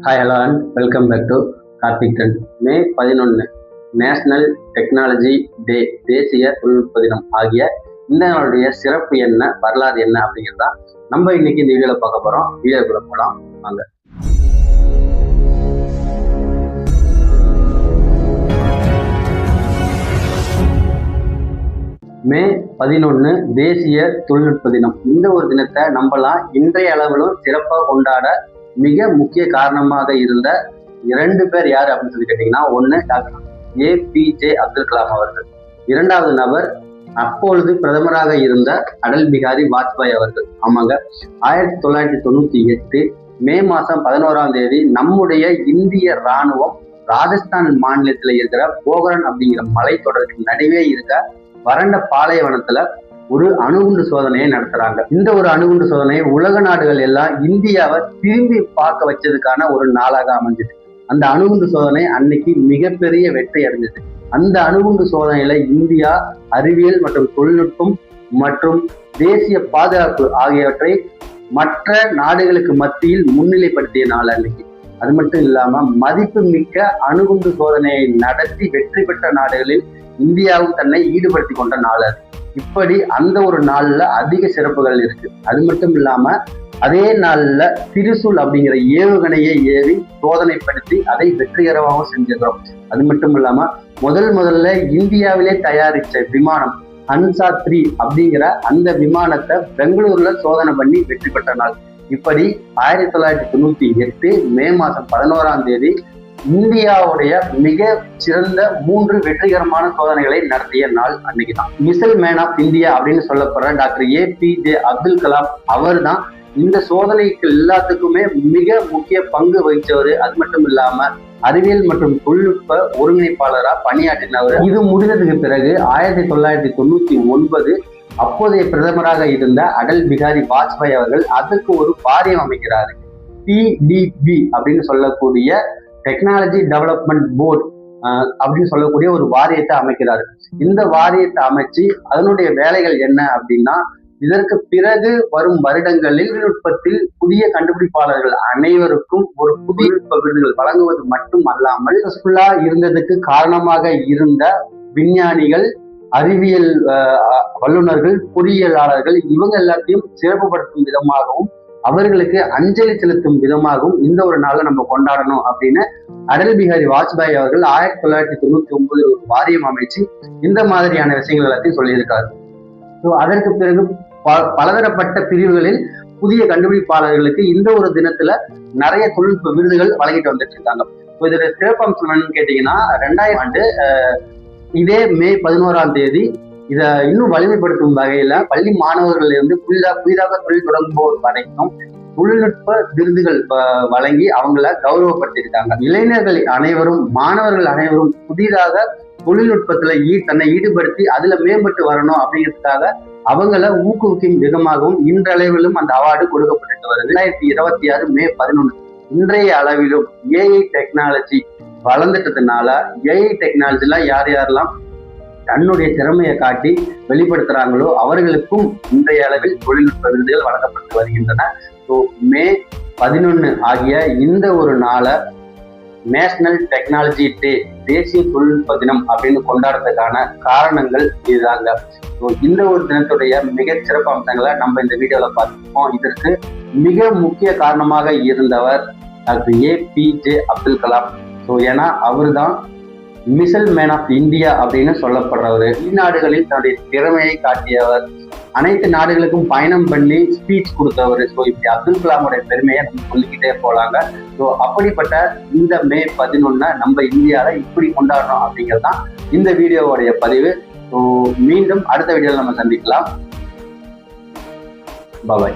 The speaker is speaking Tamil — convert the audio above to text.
Hi hello and welcome back to Karthik trend. May 11 national technology day, தேசிய தொழில்நுட்ப தினம் ஆகிய இந்த நாளுடைய சிறப்பு என்ன, வரலாறு என்ன அப்படிங்கிறதா நம்ம இன்னைக்கு இந்த வீடியோவில் பார்க்க போகிறோம். வீடியோக்குள்ள போகலாம் வாங்க. மே 11 தேசிய தொழில்நுட்ப தினம். இந்த ஒரு தினத்தை நம்மலாம் இன்றைய அளவிலும் சிறப்பாக கொண்டாட மிக முக்கிய காரணமாக இருந்த 2 பேர் யார் அப்படின்னு சொல்லி கேட்டீங்கன்னா, ஒன்று டாக்டர் ஏபிஜே அப்துல் கலாம் அவர்கள், இரண்டாவது நபர் அப்பொழுது பிரதமராக இருந்த அடல் பிகாரி வாஜ்பாய் அவர்கள். ஆமாங்க, 1998 மே மாதம் 11ஆம் தேதி நம்முடைய இந்திய இராணுவம் ராஜஸ்தான் மாநிலத்தில் இருக்கிற போகரன் அப்படிங்கிற மலைத்தொடருக்கு நடுவே இருக்க வறண்ட பாலைவனத்துல ஒரு அணுகுண்டு சோதனையை நடத்துறாங்க. இந்த ஒரு அணுகுண்டு சோதனை உலக நாடுகள் எல்லாம் இந்தியாவை திரும்பி பார்க்க வச்சதுக்கான ஒரு நாளாக அமைஞ்சது. அந்த அணுகுண்டு சோதனை அன்னைக்கு மிகப்பெரிய வெற்றி அடைஞ்சது. அந்த அணுகுண்டு சோதனையில இந்தியா அறிவியல் மற்றும் தொழில்நுட்பம் மற்றும் தேசிய பாதுகாப்பு ஆகியவற்றை மற்ற நாடுகளுக்கு மத்தியில் முன்னிலைப்படுத்திய நாள் அன்னைக்கு. அது மட்டும் இல்லாம மதிப்பு மிக்க அணுகுண்டு சோதனையை நடத்தி வெற்றி பெற்ற நாடுகளில் இந்தியாவும் தன்னை ஈடுபடுத்தி கொண்ட நாள் அது. இப்படி அந்த ஒரு நாள்ல அதிக சிறப்புகள் இருக்கு. அது மட்டும் இல்லாம அதே நாள்ல திரிசூல் அப்படிங்கிற ஏவுகணையை ஏவி சோதனைப்படுத்தி அதை வெற்றிகரமாகவும் செஞ்சிருக்கிறோம். அது மட்டும் இல்லாம முதல்ல இந்தியாவிலே தயாரிச்ச விமானம் ஹன்சா 3 அப்படிங்கிற அந்த விமானத்தை பெங்களூர்ல சோதனை பண்ணி வெற்றி பெற்ற நாள். இப்படி 1998 மே மாதம் 11ஆம் தேதி இந்தியாவுடைய மிக சிறந்த 3 வெற்றிகரமான சோதனைகளை நடத்திய நாள் அன்னைக்கு தான். மிசைல் மேன் ஆஃப் இந்தியா அப்படின்னு சொல்லப்படுற டாக்டர் ஏபிஜே அப்துல் கலாம் அவர் தான் இந்த சோதனைக்கு எல்லாத்துக்குமே மிக முக்கிய பங்கு வகிச்சவர். அது மட்டும் இல்லாம அறிவியல் மற்றும் தொழில்நுட்ப ஒருங்கிணைப்பாளராக பணியாற்றினவர். இது முடிந்ததுக்கு பிறகு 1999 அப்போதைய பிரதமராக இருந்த அடல் பிகாரி வாஜ்பாய் அவர்கள் அதற்கு ஒரு வாரியம் அமைக்கிறாரு. PDB அப்படின்னு சொல்லக்கூடிய டெக்னாலஜி டெவலப்மெண்ட் போர்டு அப்படின்னு சொல்லக்கூடிய ஒரு வாரியத்தை அமைக்கிறாரு. இந்த வாரியத்தை அமைச்சு அதனுடைய வேலைகள் என்ன அப்படின்னா, இதற்கு பிறகு வரும் வருடங்களில் தொழில்நுட்பத்தில் புதிய கண்டுபிடிப்பாளர்கள் அனைவருக்கும் ஒரு புதிய விருதுகள் வழங்குவது மட்டும் அல்லாமல் இருந்ததுக்கு காரணமாக இருந்த விஞ்ஞானிகள், அறிவியல் வல்லுநர்கள், பொறியியலாளர்கள் இவங்க எல்லாத்தையும் சிறப்புப்படுத்தும் விதமாகவும் அவர்களுக்கு அஞ்சலி செலுத்தும் விதமாகவும் இந்த ஒரு நாளை நம்ம கொண்டாடணும் அப்படின்னு அடல் பிகாரி வாஜ்பாய் அவர்கள் 1999 ஒரு வாரியம் அமைச்சு இந்த மாதிரியான விஷயங்கள் எல்லாத்தையும் சொல்லியிருக்காரு. ஸோ அதற்கு பிறகு பலதரப்பட்ட பிரிவுகளில் புதிய கண்டுபிடிப்பாளர்களுக்கு இந்த ஒரு தினத்துல நிறைய தொழில்நுட்ப விருதுகள் வழங்கிட்டு வந்துட்டு இருக்காங்க. இதோட சிறப்பம்சம் என்னன்னு கேட்டீங்கன்னா, 2000 ஆண்டு இதே மே 11ஆம் தேதி இதை இன்னும் வலிமைப்படுத்தும் வகையில பள்ளி மாணவர்கள் இருந்து புதிதாக தொழில் தொடங்குவோர் வரைக்கும் தொழில்நுட்ப விருதுகள் வழங்கி அவங்கள கௌரவப்படுத்தியிருக்காங்க. இளைஞர்கள் அனைவரும், மாணவர்கள் அனைவரும் புதிதாக தொழில்நுட்பத்துல தன்னை ஈடுபடுத்தி அதுல மேம்பட்டு வரணும் அப்படிங்கிறதுக்காக அவங்கள ஊக்குவிக்கும் விதமாகவும் இன்றளவிலும் அந்த அவார்டு கொடுக்கப்பட்டு வருது. 2026 மே 11 இன்றைய அளவிலும் ஏஐ டெக்னாலஜி வளர்ந்துட்டதுனால ஏஐ டெக்னாலஜில யாரெல்லாம் தன்னுடைய திறமையை காட்டி வெளிப்படுத்துறாங்களோ அவர்களுக்கும் இன்றைய அளவில் தொழில்நுட்ப விருதுகள் வழங்கப்பட்டு வருகின்றன. ஸோ மே 11 ஆகிய இந்த ஒரு நாளை நேஷனல் டெக்னாலஜி டே, தேசிய தொழில்நுட்ப தினம் அப்படின்னு கொண்டாடுறதுக்கான காரணங்கள் இதுதாங்க. ஸோ இந்த ஒரு தினத்துடைய மிக சிறப்பு அம்சங்களை நம்ம இந்த வீடியோவில் பார்த்துருக்கோம். இதற்கு மிக முக்கிய காரணமாக இருந்தவர் doctor APJ Abdul Kalam. So ஏன்னா அவர் தான் மிசைல் மேன் ஆஃப் இந்தியா அப்படின்னு சொல்லப்படுறவர். வெளிநாடுகளில் தன்னுடைய திறமையை காட்டியவர், அனைத்து நாடுகளுக்கும் பயணம் பண்ணி ஸ்பீச் கொடுத்தவர். ஸோ இப்படி அப்துல் கலாமுடைய பெருமையை நம்ம சொல்லிக்கிட்டே போலாங்க. ஸோ அப்படிப்பட்ட இந்த மே 11 நம்ம இந்தியாவில் இப்படி கொண்டாடுறோம் அப்படிங்கிறது தான் இந்த வீடியோவுடைய பதிவு. ஸோ மீண்டும் அடுத்த வீடியோவில் நம்ம சந்திக்கலாம். பாய்.